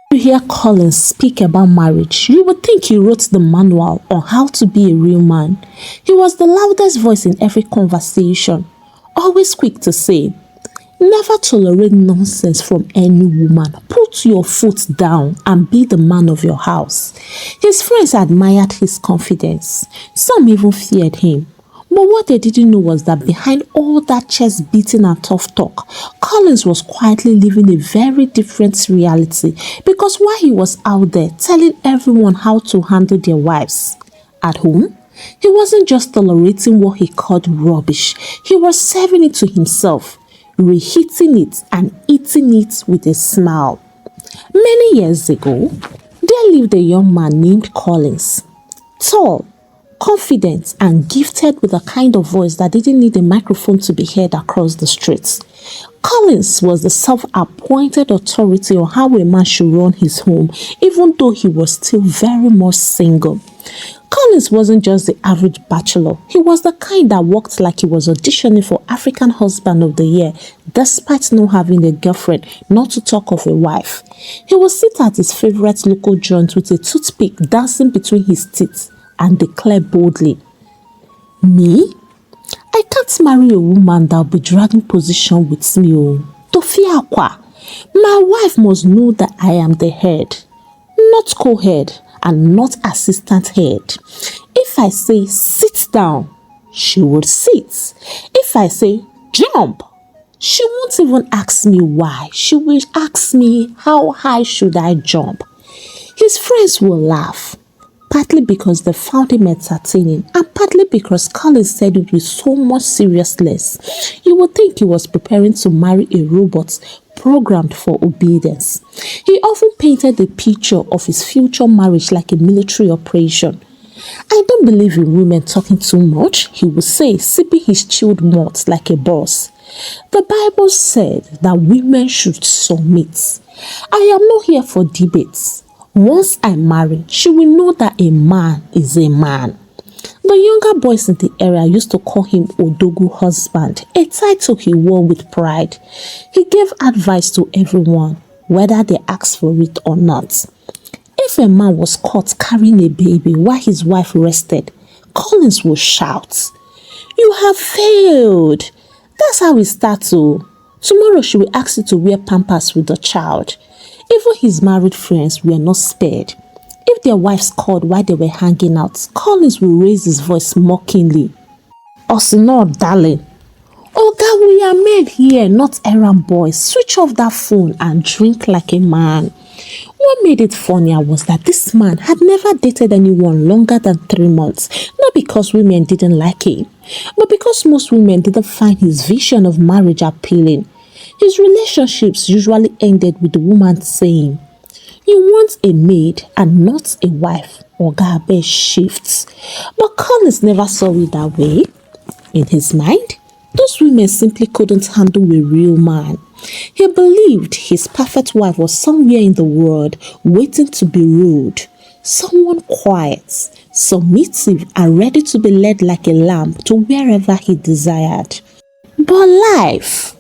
You hear Collins speak about marriage, you would think he wrote the manual on how to be a real man. He was the loudest voice in every conversation, always quick to say, "Never tolerate nonsense from any woman. Put your foot down and be the man of your house." His friends admired his confidence. Some even feared him. But what they didn't know was that behind all that chest beating and tough talk, Collins was quietly living a very different reality, because while he was out there telling everyone how to handle their wives at home, he wasn't just tolerating what he called rubbish. He was serving it to himself, reheating it and eating it with a smile. Many years ago, there lived a young man named Collins. Tall, confident and gifted with a kind of voice that didn't need a microphone to be heard across the streets. Collins was the self-appointed authority on how a man should run his home, even though he was still very much single. Collins wasn't just the average bachelor. He was the kind that walked like he was auditioning for African Husband of the Year, despite not having a girlfriend, not to talk of a wife. He would sit at his favorite local joint with a toothpick dancing between his teeth and declare boldly, "Me? I can't marry a woman that'll be dragging position with me. Oh, Tofiakwa. My wife must know that I am the head, not co-head and not assistant head. If I say sit down, she would sit. If I say jump, she won't even ask me why. She will ask me how high should I jump." His friends will laugh, partly because they found him entertaining and partly because Collins said it with so much seriousness. You would think he was preparing to marry a robot programmed for obedience. He often painted a picture of his future marriage like a military operation. "I don't believe in women talking too much," he would say, sipping his chilled malt like a boss. "The Bible said that women should submit. I am not here for debates. Once I marry, she will know that a man is a man." The younger boys in the area used to call him Odogu Husband, a title he wore with pride. He gave advice to everyone, whether they asked for it or not. If a man was caught carrying a baby while his wife rested, Collins would shout, "You have failed." That's how it starts. Tomorrow she will ask you to wear pampers with the child. Even his married friends were not spared. If their wives called while they were hanging out, Collins would raise his voice mockingly. "Osino, darling. Oga, we are men here, not errand boys. Switch off that phone and drink like a man." What made it funnier was that this man had never dated anyone longer than 3 months, not because women didn't like him, but because most women didn't find his vision of marriage appealing. His relationships usually ended with the woman saying, "You want a maid and not a wife," or Gabe shifts. But Collins never saw it that way. In his mind, those women simply couldn't handle a real man. He believed his perfect wife was somewhere in the world waiting to be ruled. Someone quiet, submissive and ready to be led like a lamb to wherever he desired. But life,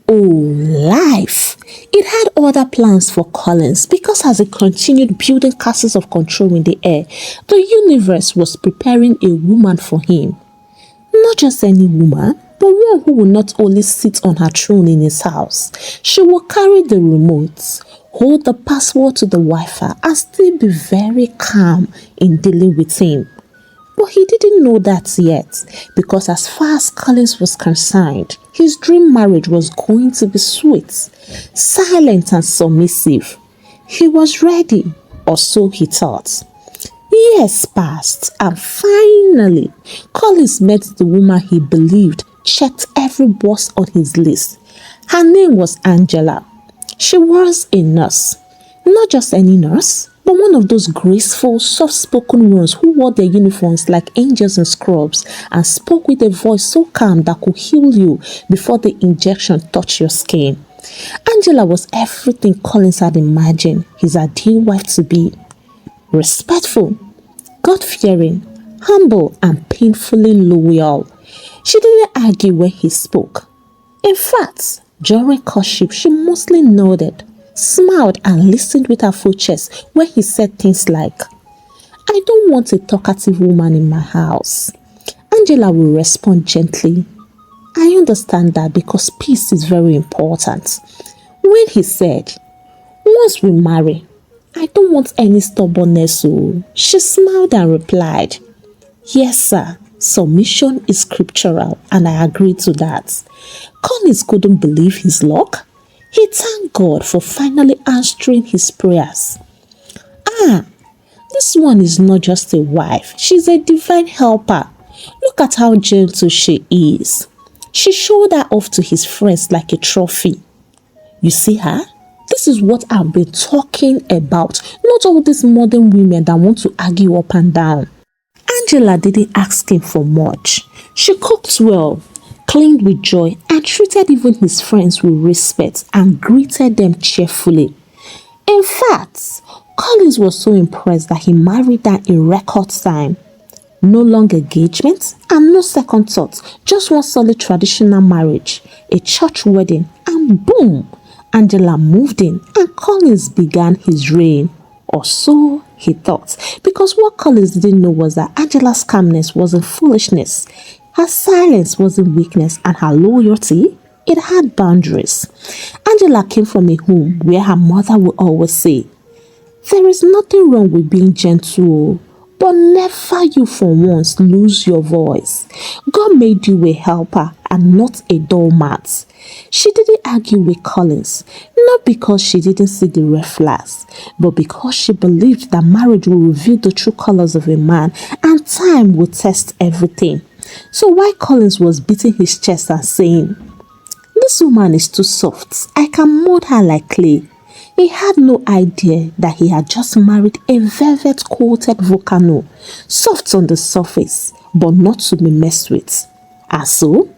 life. It had other plans for Collins, because as he continued building castles of control in the air, the universe was preparing a woman for him. Not just any woman, but one who will not only sit on her throne in his house. She will carry the remotes, hold the password to the Wi-Fi and still be very calm in dealing with him. But he didn't know that yet, because as far as Collins was concerned, his dream marriage was going to be sweet, silent and submissive. He was ready, or so he thought. Years passed, and finally, Collins met the woman he believed checked every box on his list. Her name was Angela. She was a nurse. Not just any nurse, but one of those graceful, soft-spoken ones who wore their uniforms like angels in scrubs and spoke with a voice so calm that could heal you before the injection touched your skin. Angela was everything Collins had imagined his ideal wife to be. Respectful, God-fearing, humble, and painfully loyal. She didn't argue when he spoke. In fact, during courtship, she mostly nodded, smiled and listened with her full chest when he said things like, "I don't want a talkative woman in my house." Angela will respond gently, "I understand that because peace is very important." When he said, "Once we marry, I don't want any stubbornness," oh, she smiled and replied, "Yes, sir. Submission is scriptural, and I agree to that." Collins couldn't believe his luck. He thanked God for finally answering his prayers. Ah, this one is not just a wife, she's a divine helper. Look at how gentle she is. She showed her off to his friends like a trophy. You see her? This is what I've been talking about, not all these modern women that want to argue up and down. Angela didn't ask him for much. She cooked well, cleaned with joy, and treated even his friends with respect and greeted them cheerfully. In fact, Collins was so impressed that he married her in record time. No long engagement and no second thoughts, just one solid traditional marriage, a church wedding, and boom, Angela moved in and Collins began his reign. Or so he thought, because what Collins didn't know was that Angela's calmness wasn't foolishness, her silence wasn't weakness, and her loyalty, it had boundaries. Angela came from a home where her mother would always say, "There is nothing wrong with being gentle, but never you for once lose your voice. God made you a helper and not a doormat." She didn't argue with Collins, not because she didn't see the red flags, but because she believed that marriage will reveal the true colors of a man and time will test everything. So while Collins was beating his chest and saying, "This woman is too soft, I can mold her like clay," he had no idea that he had just married a velvet-coated volcano, soft on the surface, but not to be messed with. And so,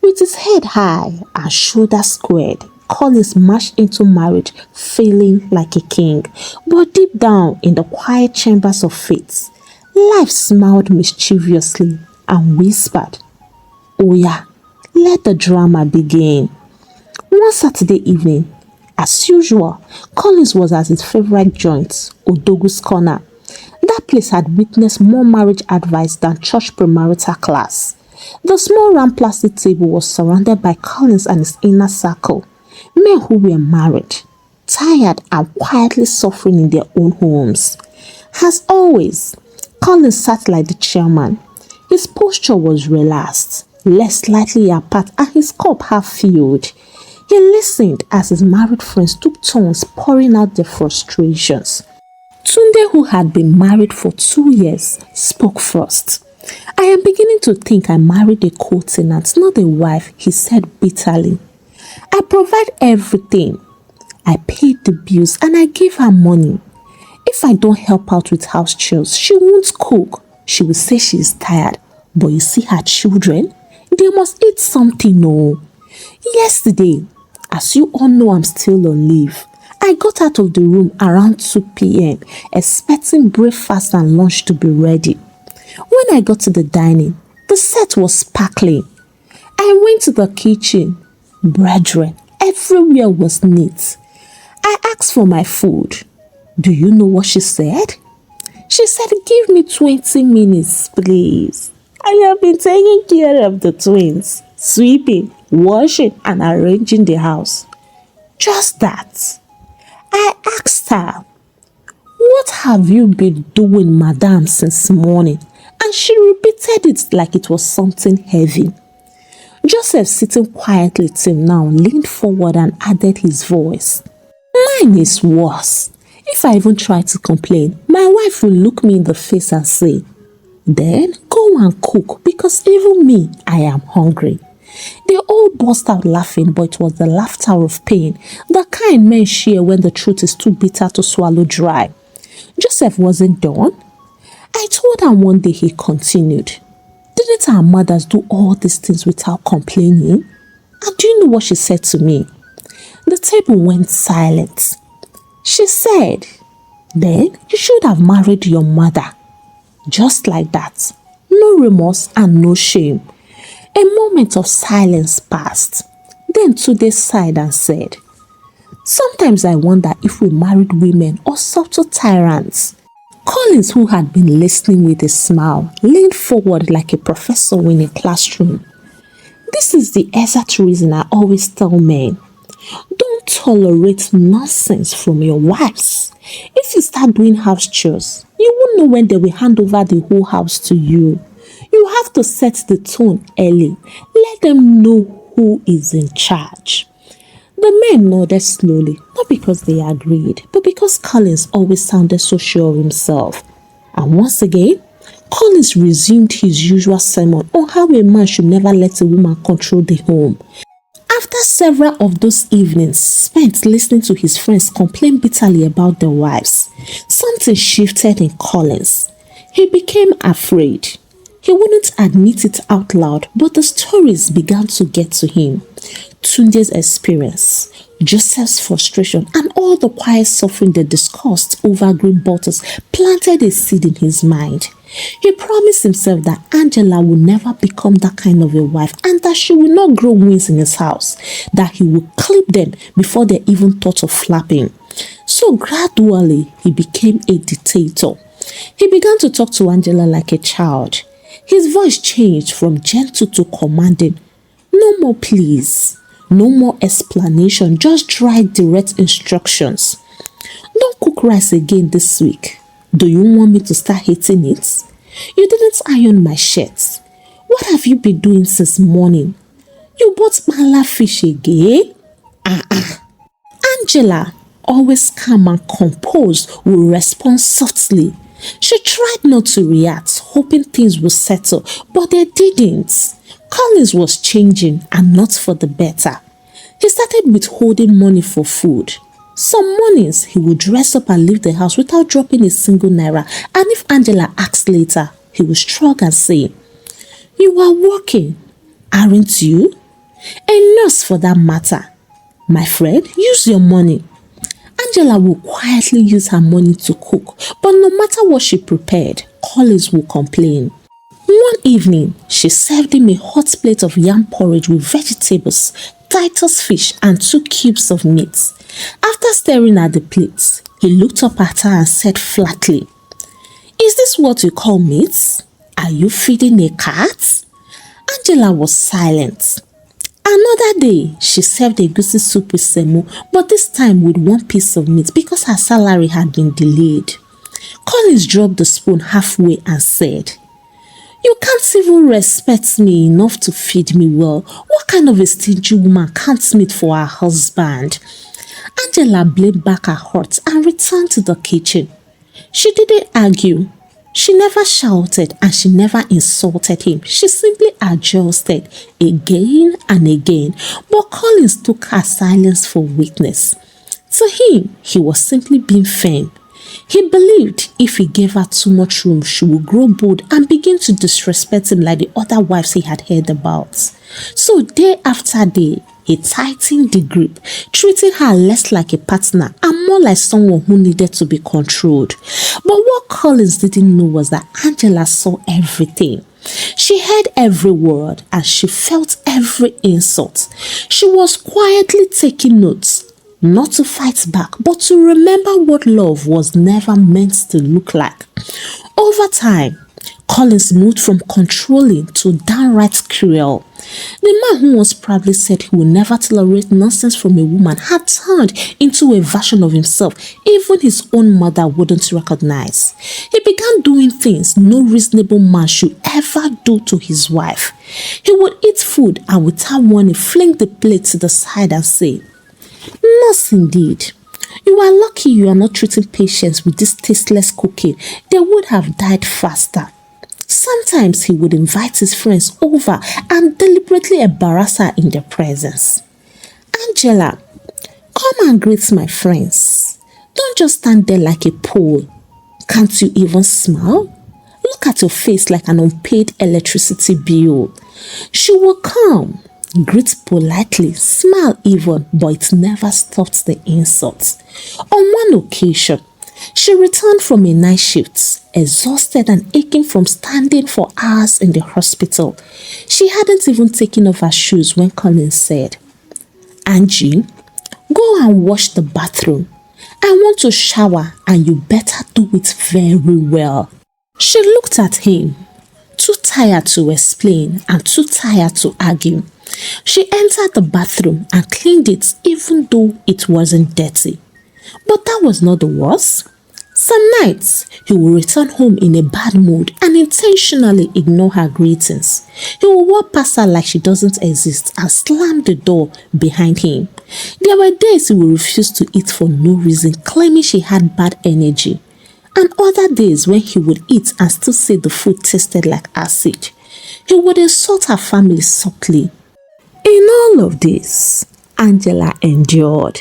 with his head high and shoulders squared, Collins marched into marriage feeling like a king. But deep down in the quiet chambers of faith, life smiled mischievously and whispered, "Oh yeah, let the drama begin." One Saturday evening, as usual, Collins was at his favorite joint, Odogu's Corner. That place had witnessed more marriage advice than church premarital class. The small round plastic table was surrounded by Collins and his inner circle, men who were married, tired and quietly suffering in their own homes. As always, Collins sat like the chairman. His posture was relaxed, legs slightly apart and his cup half filled. He listened as his married friends took turns pouring out their frustrations. Tunde, who had been married for 2 years, spoke first. "I am beginning to think I married a co-tenant, not a wife," he said bitterly. "I provide everything. I paid the bills and I gave her money. If I don't help out with house chores, she won't cook. She will say she is tired. But you see her children? They must eat something, no. Yesterday, as you all know I'm still on leave, I got out of the room around 2 p.m. expecting breakfast and lunch to be ready. When I got to the dining, the set was sparkling. I went to the kitchen. Brethren, everywhere was neat. I asked for my food. Do you know what she said? She said, "Give me 20 minutes, please. I have been taking care of the twins, sweeping, washing, and arranging the house." Just that. I asked her, "What have you been doing, madam, since morning?" And she repeated it like it was something heavy. Joseph, sitting quietly till now, leaned forward and added his voice. "Mine is worse. If I even try to complain, my wife will look me in the face and say, 'Then go and cook, because even me, I am hungry.'" They all burst out laughing, but it was the laughter of pain, the kind men share when the truth is too bitter to swallow dry. Joseph wasn't done. I told her one day, he continued, "Didn't our mothers do all these things without complaining?" And do you know what she said to me? The table went silent. She said, "Then you should have married your mother." Just like that. No remorse and no shame. A moment of silence passed. Then Tunde sighed and said, Sometimes I wonder if we married women or subtle tyrants. Collins, who had been listening with a smile, leaned forward like a professor in a classroom. This is the exact reason I always tell men. Don't tolerate nonsense from your wives. If you start doing house chores, you won't know when they will hand over the whole house to you. You have to set the tone early. Let them know who is in charge. The men nodded slowly, not because they agreed, but because Collins always sounded so sure of himself. And once again, Collins resumed his usual sermon on how a man should never let a woman control the home. After several of those evenings spent listening to his friends complain bitterly about their wives, something shifted in Collins. He became afraid. He wouldn't admit it out loud, but the stories began to get to him. Tunde's experience, Joseph's frustration, and all the quiet suffering they discussed over green bottles planted a seed in his mind. He promised himself that Angela would never become that kind of a wife and that she would not grow wings in his house, that he would clip them before they even thought of flapping. So gradually, he became a dictator. He began to talk to Angela like a child. His voice changed from gentle to commanding. No more please, no more explanation, just dry, direct instructions. Don't cook rice again this week. Do you want me to start hating it? You didn't iron my shirts. What have you been doing since morning? You bought mala fish again? Angela, always calm and composed, would respond softly. She tried not to react, hoping things would settle, but they didn't. Collins was changing, and not for the better. He started withholding money for food. Some mornings, he would dress up and leave the house without dropping a single naira, and if Angela asked later, he would shrug and say, "You are working, aren't you? A nurse for that matter. My friend, use your money." Angela would quietly use her money to cook, but no matter what she prepared, Collins would complain. One evening, she served him a hot plate of yam porridge with vegetables, Titus fish, and 2 cubes of meat. After staring at the plate, he looked up at her and said flatly, "Is this what you call meat? Are you feeding a cat?" Angela was silent. Another day, she served egusi soup with semo, but this time with 1 piece of meat because her salary had been delayed. Collins dropped the spoon halfway and said, "You can't even respect me enough to feed me well. What kind of a stingy woman can't meet for her husband?" Angela blamed back her hurt and returned to the kitchen. She didn't argue. She never shouted and she never insulted him. She simply adjusted again and again. But Collins took her silence for weakness. To him, he was simply being firm. He believed if he gave her too much room, she would grow bold and begin to disrespect him like the other wives he had heard about. So day after day, he tightened the grip, treating her less like a partner and more like someone who needed to be controlled. But what Collins didn't know was that Angela saw everything. She heard every word and she felt every insult. She was quietly taking notes, not to fight back, but to remember what love was never meant to look like. Over time, Collins moved from controlling to downright cruel. The man who once proudly said he would never tolerate nonsense from a woman had turned into a version of himself even his own mother wouldn't recognize. He began doing things no reasonable man should ever do to his wife. He would eat food and without warning fling the plate to the side and say, "Nurse indeed. You are lucky you are not treating patients with this tasteless cooking. They would have died faster." Sometimes he would invite his friends over and deliberately embarrass her in their presence. "Angela, come and greet my friends. Don't just stand there like a pole. Can't you even smile? Look at your face like an unpaid electricity bill." She would come, greet politely, smile even, but it never stopped the insults. On one occasion, she returned from a night shift, exhausted and aching from standing for hours in the hospital. She hadn't even taken off her shoes when Collins said, "Angie, Go and wash the bathroom. I want to shower and you better do it very well. She looked at him, too tired to explain and too tired to argue. She entered the bathroom and cleaned it even though it wasn't dirty. But that was not the worst. Some nights, he will return home in a bad mood and intentionally ignore her greetings. He will walk past her like she doesn't exist and slam the door behind him. There were days he would refuse to eat for no reason, claiming she had bad energy. And other days when he would eat and still say the food tasted like acid. He would insult her family subtly. In all of this, Angela endured.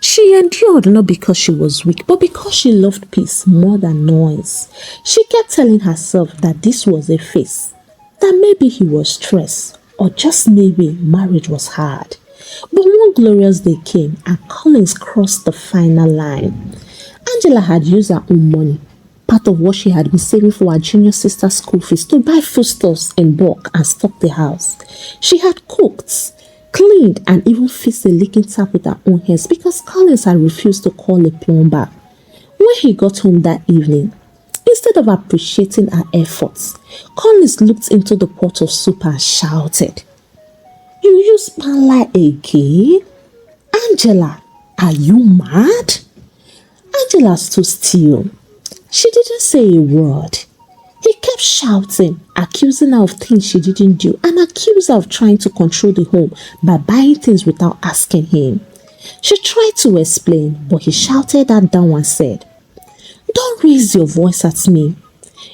She endured not because she was weak, but because she loved peace more than noise. She kept telling herself that this was a phase, that maybe he was stressed, or just maybe marriage was hard. But one glorious day came and Collins crossed the final line. Angela had used her own money, part of what she had been saving for her junior sister's school fees, to buy foodstuffs in bulk and stock the house. She had cooked, cleaned and even fixed a leaking tap with her own hands because Collins had refused to call a plumber. When he got home that evening, instead of appreciating her efforts, Collins looked into the pot of soup and shouted, "You use panla again? Angela, are you mad?" Angela stood still. She didn't say a word. He kept shouting, accusing her of things she didn't do and accused her of trying to control the home by buying things without asking him. She tried to explain, but he shouted her down and said, "Don't raise your voice at me.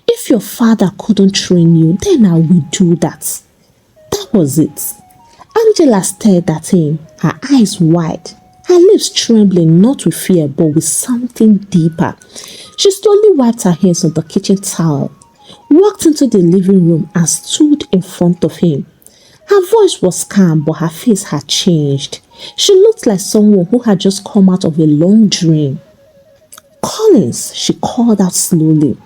If your father couldn't train you, then I will do that." That was it. Angela stared at him, her eyes wide, her lips trembling not with fear but with something deeper. She slowly wiped her hands on the kitchen towel, walked into the living room and stood in front of him. Her voice was calm but her face had changed. She looked like someone who had just come out of a long dream. "Collins," she called out slowly,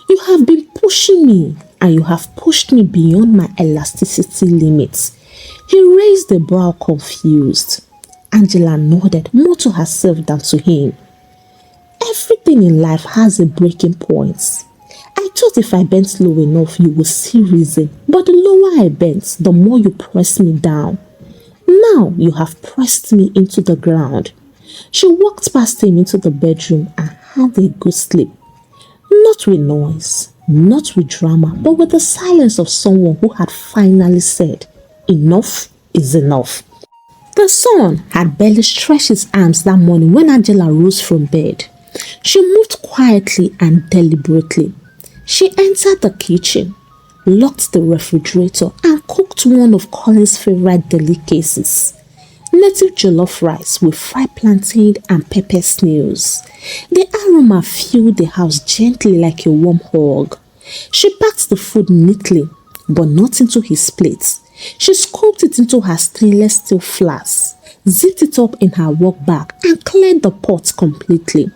"you have been pushing me and you have pushed me beyond my elasticity limits." He raised a brow confused. Angela nodded more to herself than to him. "Everything in life has a breaking point. I thought if I bent low enough you would see reason, but the lower I bent, the more you pressed me down. Now you have pressed me into the ground." She walked past him into the bedroom and had a good sleep. Not with noise, not with drama, but with the silence of someone who had finally said, "Enough is enough." The sun had barely stretched his arms that morning when Angela rose from bed. She moved quietly and deliberately. She entered the kitchen, locked the refrigerator and cooked one of Colin's favorite delicacies, native jollof rice with fried plantain and pepper snails. The aroma filled the house gently like a warm hug. She packed the food neatly, but not into his plate. She scooped it into her stainless steel flask, zipped it up in her work bag and cleared the pot completely.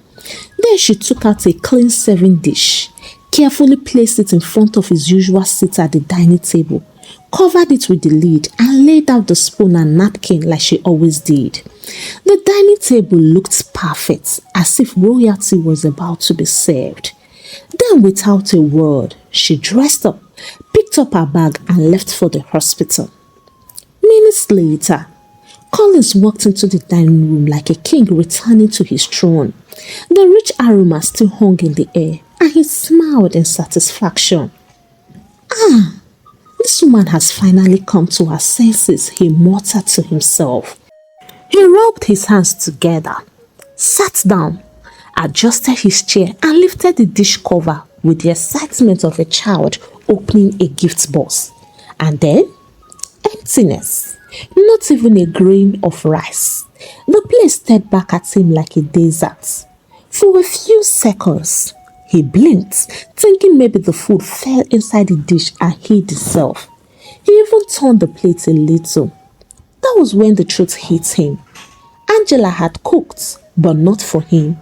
Then she took out a clean serving dish, carefully placed it in front of his usual seat at the dining table, covered it with the lid and laid out the spoon and napkin like she always did. The dining table looked perfect, as if royalty was about to be served. Then without a word, she dressed up, picked up her bag and left for the hospital. Minutes later, Collins walked into the dining room like a king returning to his throne. The rich aroma still hung in the air and he smiled in satisfaction. "Ah, this woman has finally come to her senses," he muttered to himself. He rubbed his hands together, sat down, adjusted his chair and lifted the dish cover with the excitement of a child opening a gift box. And then, emptiness, not even a grain of rice. The place stared back at him like a desert. For a few seconds, he blinked, thinking maybe the food fell inside the dish and hid itself. He even turned the plate a little. That was when the truth hit him. Angela had cooked, but not for him.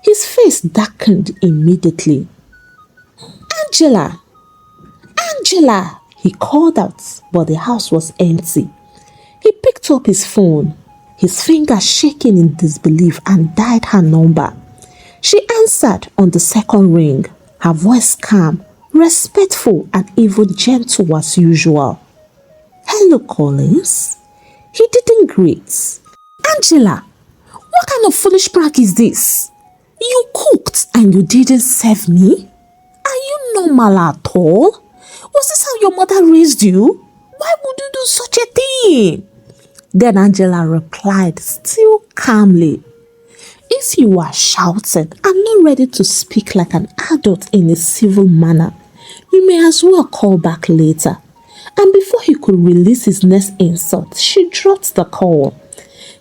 His face darkened immediately. "Angela! Angela!" he called out, but the house was empty. He picked up his phone, his fingers shaking in disbelief, and dialed her number. She answered on the second ring, her voice calm, respectful, and even gentle as usual. "Hello, Collins." He didn't greet. "Angela, what kind of foolish prank is this? You cooked and you didn't serve me? Are you normal at all? Was this how your mother raised you? Why would you do such a thing?" Then Angela replied, still calmly, "If you are shouting and not ready to speak like an adult in a civil manner, you may as well call back later." And before he could release his next insult, she dropped the call.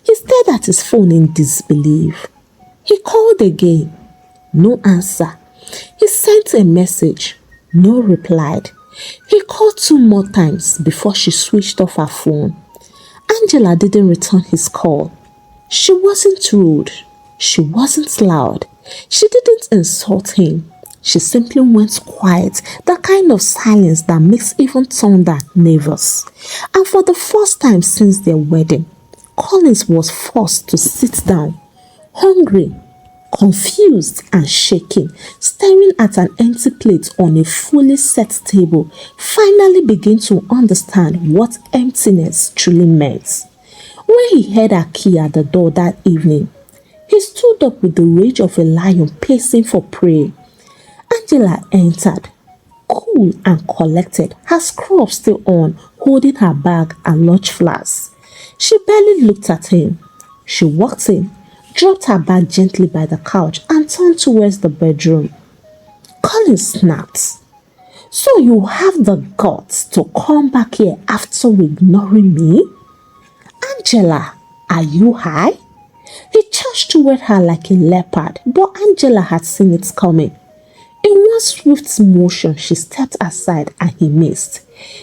He stared at his phone in disbelief. He called again. No answer. He sent a message. No reply. He called 2 more times before she switched off her phone. Angela didn't return his call. She wasn't rude. She wasn't loud. She didn't insult him. She simply went quiet, the kind of silence that makes even thunder nervous. And for the first time since their wedding, Collins was forced to sit down, hungry, confused and shaking, staring at an empty plate on a fully set table, finally began to understand what emptiness truly meant. When he heard her key at the door that evening, he stood up with the rage of a lion pacing for prey. Angela entered, cool and collected, her scrub still on, holding her bag and lunch flask. She barely looked at him. She walked in, dropped her bag gently by the couch and turned towards the bedroom. Collins snapped. "So you have the guts to come back here after ignoring me? Angela, are you high?" He charged toward her like a leopard, but Angela had seen it coming. In one swift motion, she stepped aside and he missed.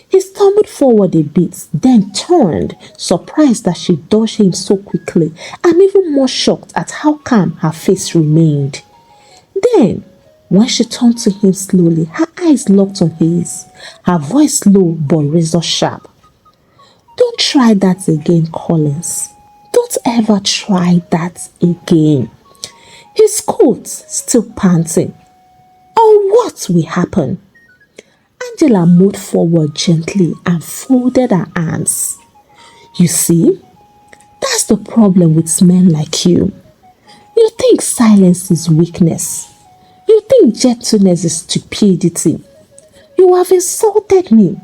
He stumbled forward a bit, then turned, surprised that she dodged him so quickly and even more shocked at how calm her face remained. Then, when she turned to him slowly, her eyes locked on his, her voice low but razor sharp. "Don't try that again, Collins. Don't ever try that again." His coat still panting. "Or what will happen?" Angela moved forward gently and folded her hands. "You see, that's the problem with men like you. You think silence is weakness. You think gentleness is stupidity. You have insulted me,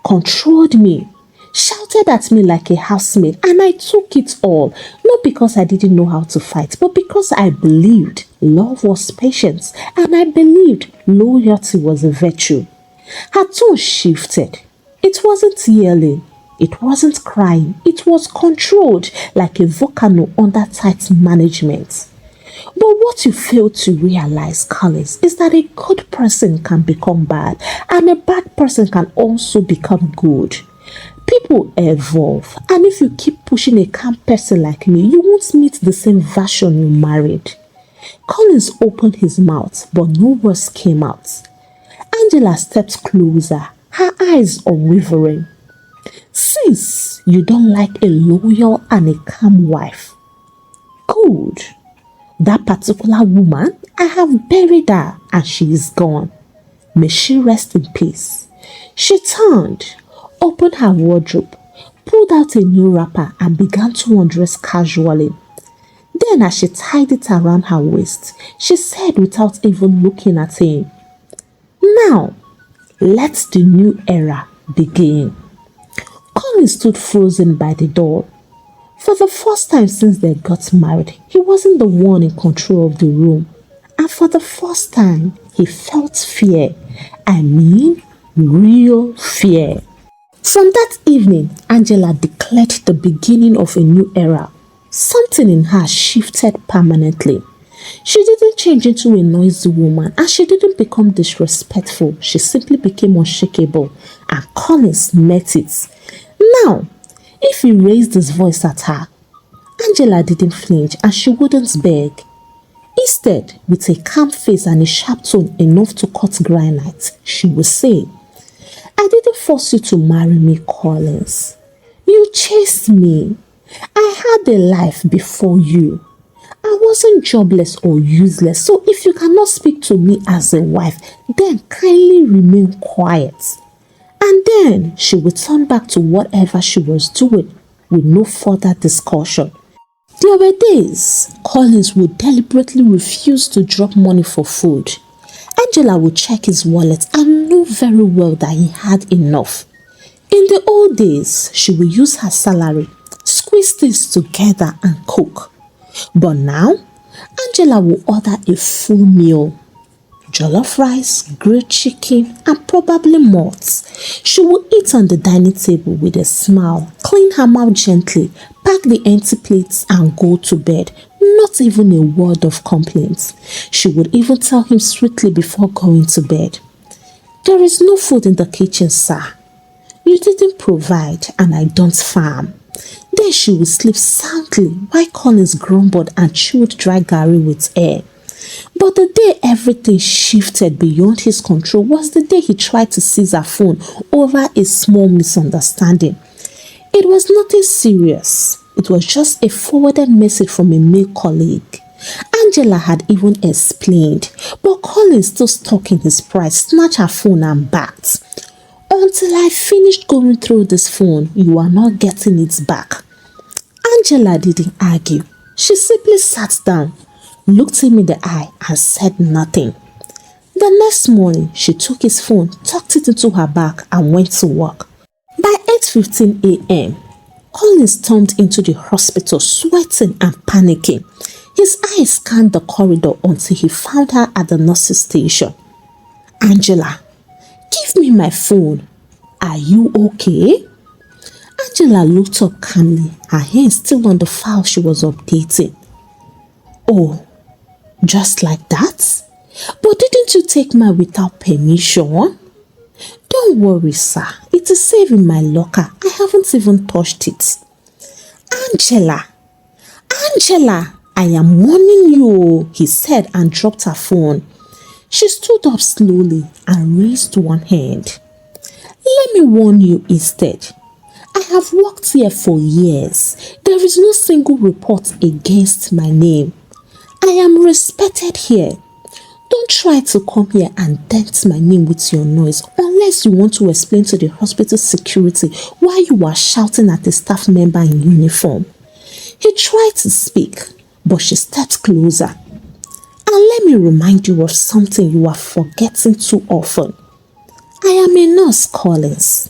controlled me, shouted at me like a housemaid, and I took it all, not because I didn't know how to fight, but because I believed love was patience, and I believed loyalty was a virtue." Her tone shifted. It wasn't yelling, it wasn't crying, it was controlled like a volcano under tight management. But what you fail to realize, Collins, is that a good person can become bad, and a bad person can also become good. People evolve, and if you keep pushing a calm person like me, you won't meet the same version you married. Collins opened his mouth, but no words came out. Angela stepped closer, her eyes unwavering. "Since you don't like a loyal and a calm wife, good. That particular woman, I have buried her and she is gone. May she rest in peace." She turned, opened her wardrobe, pulled out a new wrapper and began to undress casually. Then as she tied it around her waist, she said without even looking at him, "Now, let the new era begin." Colin stood frozen by the door. For the first time since they got married, he wasn't the one in control of the room. And for the first time, he felt fear. I mean, real fear. From that evening, Angela declared the beginning of a new era. Something in her shifted permanently. She didn't change into a noisy woman, and she didn't become disrespectful. She simply became unshakable, and Collins met it. Now, if he raised his voice at her, Angela didn't flinch and she wouldn't beg. Instead, with a calm face and a sharp tone enough to cut granite, she would say, "I didn't force you to marry me, Collins. You chased me. I had a life before you. I wasn't jobless or useless, so if you cannot speak to me as a wife, then kindly remain quiet. And then she would turn back to whatever she was doing with no further discussion. There were days Collins would deliberately refuse to drop money for food. Angela would check his wallet and know very well that he had enough. In the old days, she would use her salary, squeeze things together and cook. But now, Angela will order a full meal. Jollof rice, grilled chicken, and probably moths. She will eat on the dining table with a smile, clean her mouth gently, pack the empty plates and go to bed. Not even a word of complaints. She would even tell him sweetly before going to bed, "There is no food in the kitchen, sir. You didn't provide and I don't farm." Then she would sleep soundly while Collins grumbled and chewed dry garri with air. But the day everything shifted beyond his control was the day he tried to seize her phone over a small misunderstanding. It was nothing serious. It was just a forwarded message from a male colleague. Angela had even explained, but Collins, still stuck in his pride, snatched her phone and backed. "Until I finished going through this phone, you are not getting it back." Angela didn't argue. She simply sat down, looked him in the eye and said nothing. The next morning, she took his phone, tucked it into her bag and went to work. By 8:15 a.m., Collins stormed into the hospital sweating and panicking. His eyes scanned the corridor until he found her at the nurse's station. "Angela, give me my phone. Are you okay?" Angela looked up calmly, her hands still on the file she was updating. "Oh, just like that? But didn't you take mine without permission?" "Don't worry, sir. It is safe in my locker. I haven't even touched it." "Angela! Angela! I am warning you," he said and dropped her phone. She stood up slowly and raised one hand. "Let me warn you instead. I have worked here for years. There is no single report against my name. I am respected here. Don't try to come here and dent my name with your noise unless you want to explain to the hospital security why you are shouting at a staff member in uniform." He tried to speak, but she stepped closer. "And let me remind you of something you are forgetting too often. I am a nurse, Collins.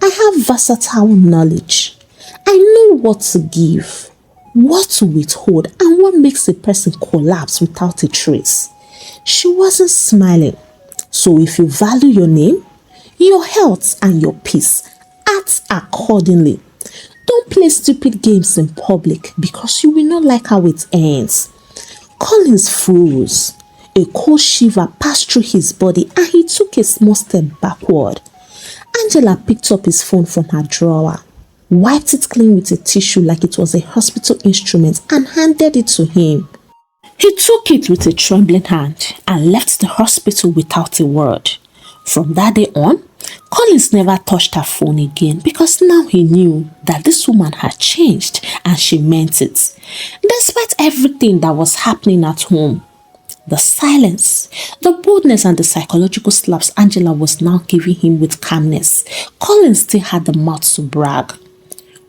I have versatile knowledge. I know what to give, what to withhold, and what makes a person collapse without a trace." She wasn't smiling. "So if you value your name, your health, and your peace, act accordingly. Don't play stupid games in public because you will not like how it ends." Collins froze. A cold shiver passed through his body and he took a small step backward. Angela picked up his phone from her drawer, wiped it clean with a tissue like it was a hospital instrument and handed it to him. He took it with a trembling hand and left the hospital without a word. From that day on, Collins never touched her phone again because now he knew that this woman had changed and she meant it. Despite everything that was happening at home, the silence, the boldness and the psychological slaps Angela was now giving him with calmness, Collins still had the mouth to brag.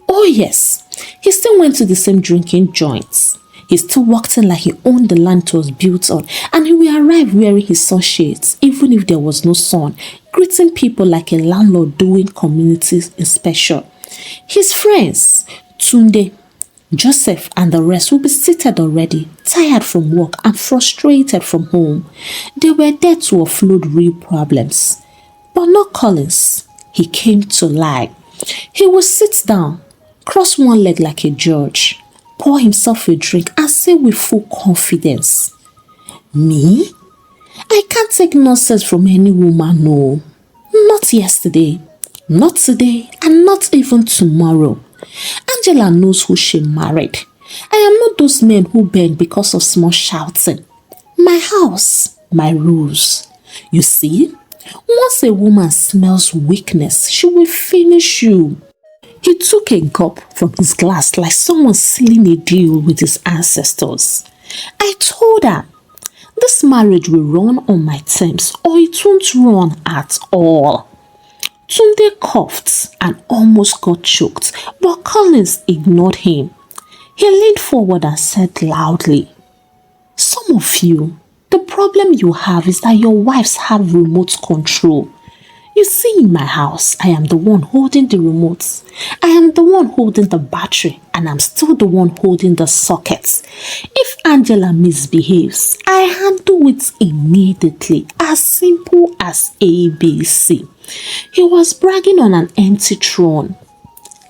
Oh yes, he still went to the same drinking joints. He still walked in like he owned the land it was built on, and he would arrive wearing his sunshades even if there was no sun, greeting people like a landlord doing community inspection. His friends, Tunde, Joseph and the rest would be seated already, tired from work and frustrated from home. They were there to offload real problems. But not Collins. He came to lie. He would sit down, cross one leg like a judge, pour himself a drink and say with full confidence, "Me? I can't take nonsense from any woman, no. Not yesterday, not today, and not even tomorrow. Angela knows who she married. I am not those men who beg because of small shouting. My house, my rules. You see, once a woman smells weakness, she will finish you. He took a gulp from his glass like someone sealing a deal with his ancestors. I told her, this marriage will run on my terms or it won't run at all. Tunde coughed and almost got choked, but Collins ignored him. He leaned forward and said loudly, some of you, the problem you have is that your wives have remote control. You see, in my house, I am the one holding the remotes. I am the one holding the battery, and I'm still the one holding the sockets. If Angela misbehaves, I handle it immediately, as simple as ABC. He was bragging on an empty throne.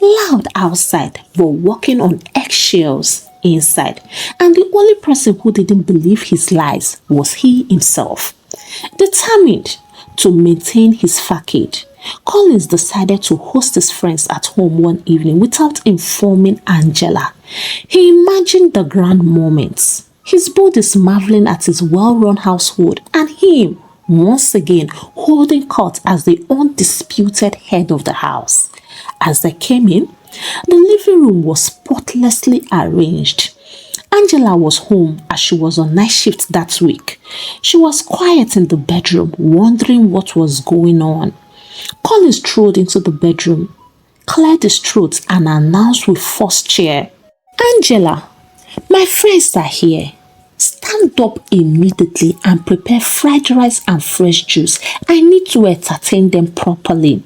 Loud outside, but walking on eggshells inside. And the only person who didn't believe his lies was he himself. Determined to maintain his facade, Collins decided to host his friends at home one evening without informing Angela. He imagined the grand moments, his bodies marveling at his well-run household and him once again holding court as the undisputed head of the house. As they came in, the living room was spotlessly arranged. Angela was home as she was on night shift that week. She was quiet in the bedroom, wondering what was going on. Collins strode into the bedroom, cleared his throat and announced with forced cheer, Angela, my friends are here. Stand up immediately and prepare fried rice and fresh juice. I need to entertain them properly.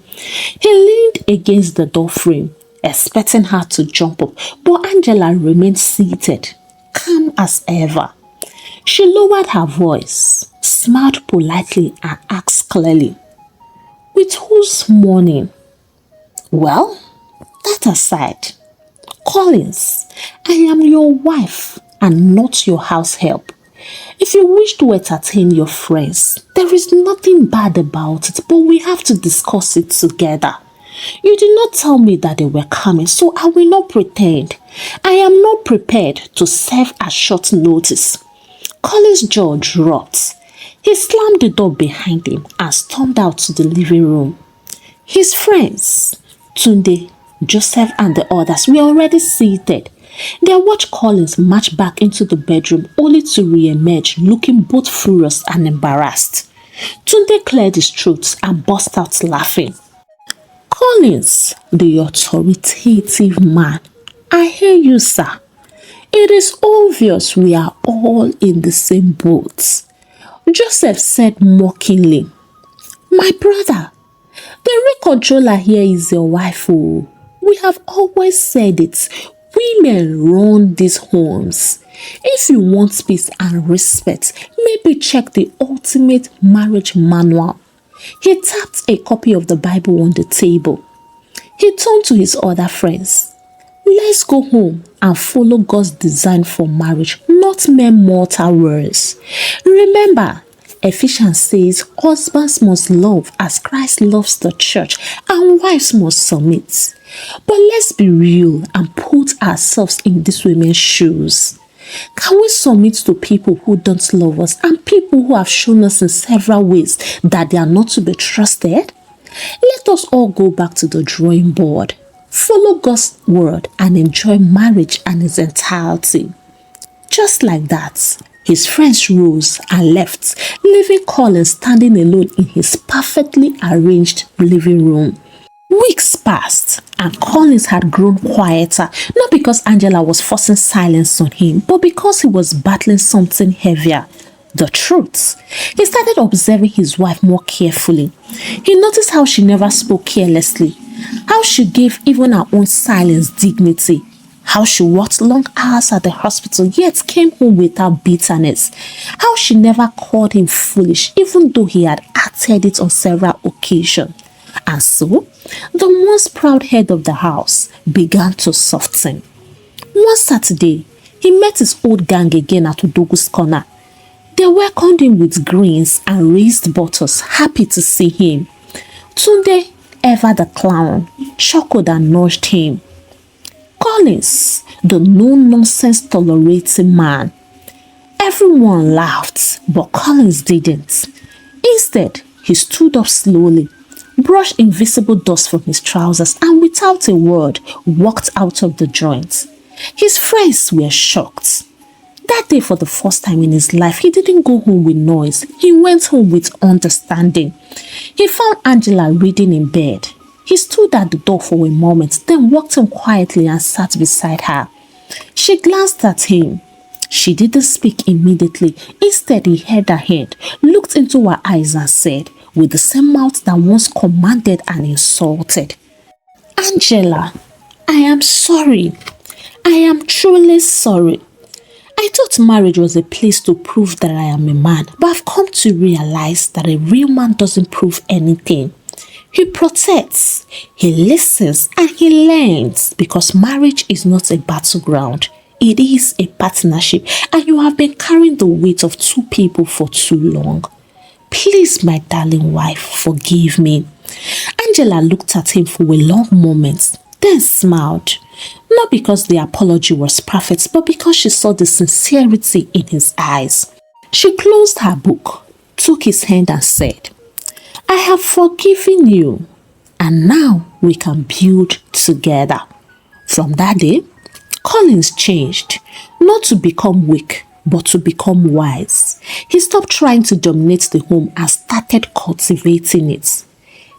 He leaned against the door frame, expecting her to jump up, but Angela remained seated, calm as ever. She lowered her voice, smiled politely and asked clearly, with whose morning? Well, that aside, Collins, I am your wife and not your house help. If you wish to entertain your friends, there is nothing bad about it, but we have to discuss it together. You did not tell me that they were coming, so I will not pretend. I am not prepared to serve at short notice. Collins' jaw dropped. He slammed the door behind him and stormed out to the living room. His friends, Tunde, Joseph and the others, were already seated. They watched Collins march back into the bedroom only to re-emerge looking both furious and embarrassed. Tunde cleared his throat and burst out laughing. Collins, the authoritative man, I hear you, sir. It is obvious we are all in the same boat. Joseph said mockingly, my brother, the real controller here is your wife. Oh. We have always said it. Women run these homes. If you want peace and respect, maybe check the ultimate marriage manual. He tapped a copy of the Bible on the table. He turned to his other friends. Let's go home and follow God's design for marriage, not mere mortal words. Remember, Ephesians says husbands must love as Christ loves the church and wives must submit. But let's be real and put ourselves in these women's shoes. Can we submit to people who don't love us and people who have shown us in several ways that they are not to be trusted? Let us all go back to the drawing board, follow God's word and enjoy marriage and its entirety. Just like that, his friends rose and left, leaving Collins standing alone in his perfectly arranged living room. Weeks passed and Collins had grown quieter, not because Angela was forcing silence on him, but because he was battling something heavier. The truth. He started observing his wife more carefully. He noticed how she never spoke carelessly, how she gave even her own silence dignity, how she worked long hours at the hospital yet came home without bitterness, how she never called him foolish even though he had acted it on several occasions. And so, the once proud head of the house began to soften. One Saturday, he met his old gang again at Udogu's corner. They welcomed him with grins and raised bottles, happy to see him. Tunde, ever the clown, chuckled and nudged him. Collins, the no-nonsense tolerating man. Everyone laughed, but Collins didn't. Instead, he stood up slowly, brushed invisible dust from his trousers and with without a word, walked out of the joint. His friends were shocked. That day, for the first time in his life, he didn't go home with noise. He went home with understanding. He found Angela reading in bed. He stood at the door for a moment, then walked in quietly and sat beside her. She glanced at him. She didn't speak immediately. Instead, he held her hand, looked into her eyes and said, with the same mouth that once commanded and insulted, "Angela, I am sorry. I am truly sorry. I thought marriage was a place to prove that I am a man, but I've come to realize that a real man doesn't prove anything. He protects, he listens, and he learns, because marriage is not a battleground. It is a partnership, and you have been carrying the weight of two people for too long. Please, my darling wife, forgive me." Angela looked at him for a long moment, then smiled. Not because the apology was perfect, but because she saw the sincerity in his eyes. She closed her book, took his hand and said, "I have forgiven you, and now we can build together." From that day, Collins changed, not to become weak, but to become wise. He stopped trying to dominate the home and started cultivating it.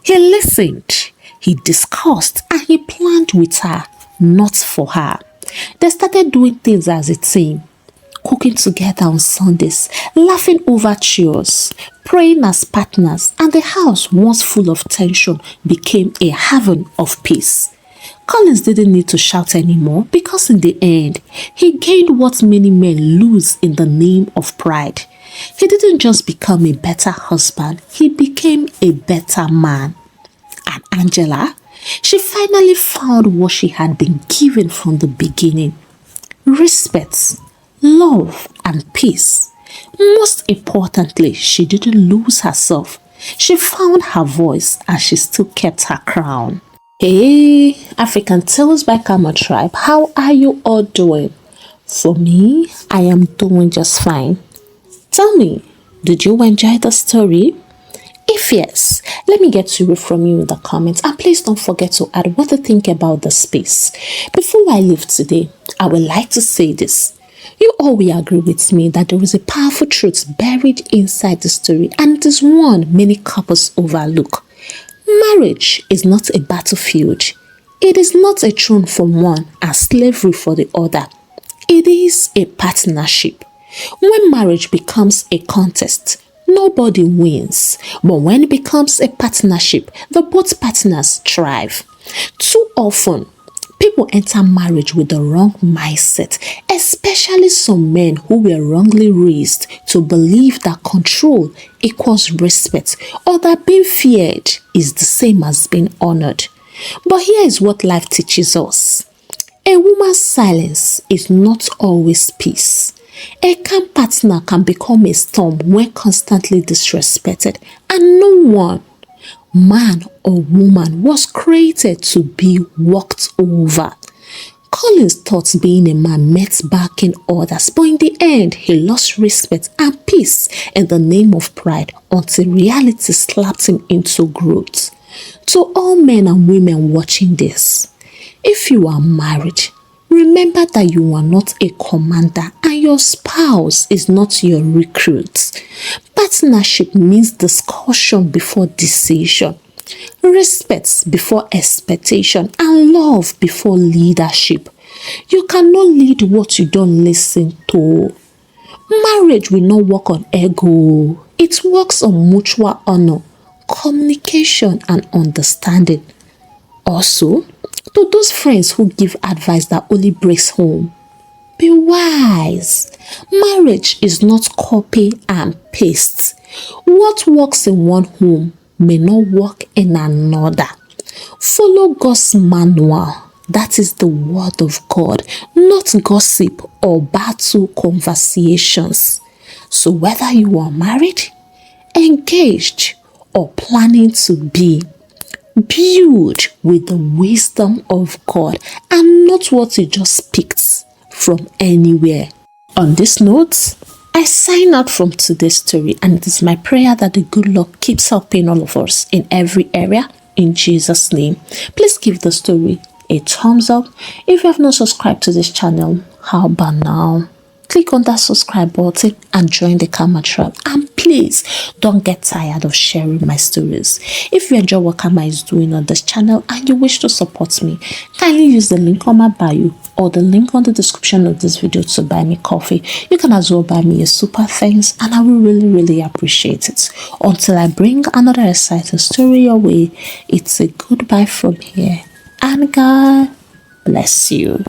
He listened, he discussed, and he planned with her, not for her. They started doing things as a team, cooking together on Sundays, laughing over chores, praying as partners, and the house, once full of tension, became a haven of peace. Collins didn't need to shout anymore, because in the end, he gained what many men lose in the name of pride. He didn't just become a better husband, he became a better man. And Angela, she finally found what she had been given from the beginning: respect, love, and peace. Most importantly, she didn't lose herself. She found her voice, and she still kept her crown. Hey, African Tales by Kama Tribe, how are you all doing? For me, I am doing just fine. Tell me, did you enjoy the story? If yes, let me get to read from you in the comments, and please don't forget to add what you think about the space. Before I leave today, I would like to say this. You all will agree with me that there is a powerful truth buried inside the story, and it is one many couples overlook. Marriage is not a battlefield. It is not a throne for one and slavery for the other. It is a partnership. When marriage becomes a contest, nobody wins. But when it becomes a partnership, the both partners thrive. Too often, people enter marriage with the wrong mindset, especially some men who were wrongly raised to believe that control equals respect, or that being feared is the same as being honored. But here is what life teaches us. A woman's silence is not always peace. A calm partner can become a storm when constantly disrespected, and no one, man or woman, was created to be walked over. Collins thought being a man meant backing others, but in the end, he lost respect and peace in the name of pride until reality slapped him into growth. To all men and women watching this, if you are married, remember that you are not a commander and your spouse is not your recruit. Partnership means discussion before decision, respect before expectation, and love before leadership. You cannot lead what you don't listen to. Marriage will not work on ego. It works on mutual honor, communication, and understanding. Also, to those friends who give advice that only breaks home, be wise. Marriage is not copy and paste. What works in one home may not work in another. Follow God's manual. That is the word of God, not gossip or battle conversations. So whether you are married, engaged, or planning to be, build with the wisdom of God and not what you just picked from anywhere. On this note, I sign out from today's story, and it is my prayer that the good Lord keeps helping all of us in every area in Jesus' name. Please give the story a thumbs up. If you have not subscribed to this channel, how about now? Click on that subscribe button and join the Karma Tribe. And please don't get tired of sharing my stories. If you enjoy what Karma is doing on this channel and you wish to support me, kindly use the link on my bio or the link on the description of this video to buy me coffee. You can as well buy me a super thanks and I will really appreciate it. Until I bring another exciting story your way, it's a goodbye from here and God bless you.